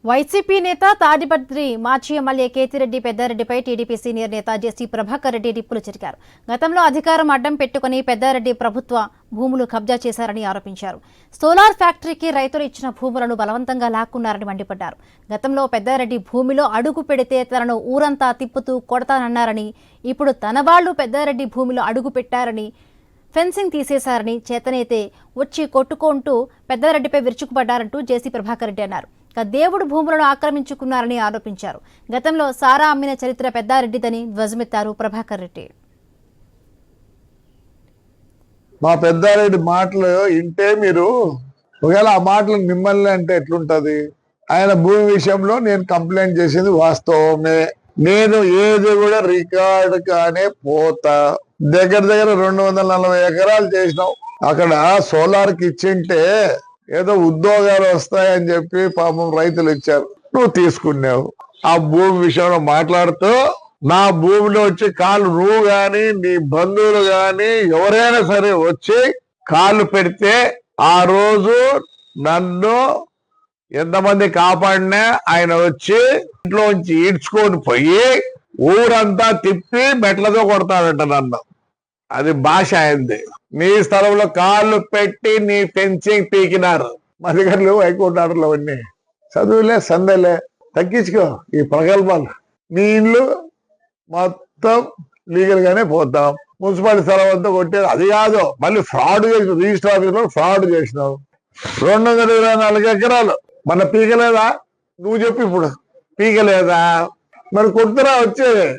YCP నేత తాడిపత్రి మాజీ MLA Kethireddy పెద్దారెడ్డిపై TDP senior నేత జెసి ప్రభాకర్ రెడ్డి నిప్పులు చెరిగారు. గతంలో అధికారం అడ్డం పెట్టుకుని పెద్దారెడ్డి ప్రభుత్వ భూములు కబ్జా చేశారని ఆరోపించారు. సోలార్ ఫ్యాక్టరీకి రైతులు ఇచ్చిన భూములను బలవంతంగా లాక్కున్నారని మండిపడ్డారు. గతంలో పెద్దారెడ్డి భూమిలో అడుగు పెడితే తనను ఊరంతా తిప్పుతూ కొడతానన్నారని, ఇప్పుడు తన వాళ్లు పెద్దారెడ్డి భూమిలో అడుగు పెట్టారని, ఫెన్సింగ్ తీసేశారని, చేతనైతే వచ్చి కొట్టుకుంటూ పెద్దారెడ్డిపై విరుచుకుపడ్డారంటూ జెసి ప్రభాకర్ రెడ్డి అన్నారు. దేవుడు భూములను ఆక్రమించుకున్నారని ఆరోపించారు. గతంలో సారా అమ్మిన చరిత్ర పెద్దారెడ్డిదని ధ్వజమెత్తారు ప్రభాకర్ రెడ్డి. మా పెద్దారెడ్డి మాటలు వింటే మీరు ఒకవేళ ఆ మాటలు మిమ్మల్ని అంటే ఎట్లుంటది? ఆయన భూమి విషయంలో నేను కంప్లైంట్ చేసింది వాస్తవమే. నేను ఏది కూడా రికార్డ్ కానే పోతా. దగ్గర 240 ఎకరాలు చేసినావు. అక్కడ సోలార్ కి ఇచ్చింటే ఏదో ఉద్యోగాలు వస్తాయని చెప్పి పాపం రైతులు ఇచ్చారు, నువ్వు తీసుకున్నావు. ఆ భూమి విషయంలో మాట్లాడుతూ నా భూమిలో వచ్చి కాళ్ళు నువ్వు గాని నీ బంధువులు గాని ఎవరైనా సరే వచ్చి కాళ్ళు పెడితే ఆ రోజు నన్ను ఎంతమంది కాపాడినా ఆయన వచ్చి ఇంట్లోంచి ఈడ్చుకొని పోయి ఊరంతా తిప్పి మెట్లతో కొడతాడంట నన్ను. అది భాష అయింది. నీ స్థలంలో కాళ్ళు పెట్టి నీ ఫెన్సింగ్ పీకినారు. మా దగ్గర హైకోర్టు ఆర్డర్లు అవన్నీ చదువులే సందేలే తగ్గించుకో ఈ ప్రగల్భాలు. నీ ఇల్లు మొత్తం లీగల్ గానే పోతాం. మున్సిపాలిటీ స్థలం అంతా కొట్టేది అది కాదు, మళ్ళీ ఫ్రాడ్ చేసిన రిజిస్టర్ ఆఫీసులో ఫ్రాడ్ చేసినావు. 224 ఎకరాలు మన పీకలేదా? నువ్వు చెప్పి ఇప్పుడు పీకలేదా? మరి కొడుతురా వచ్చేది.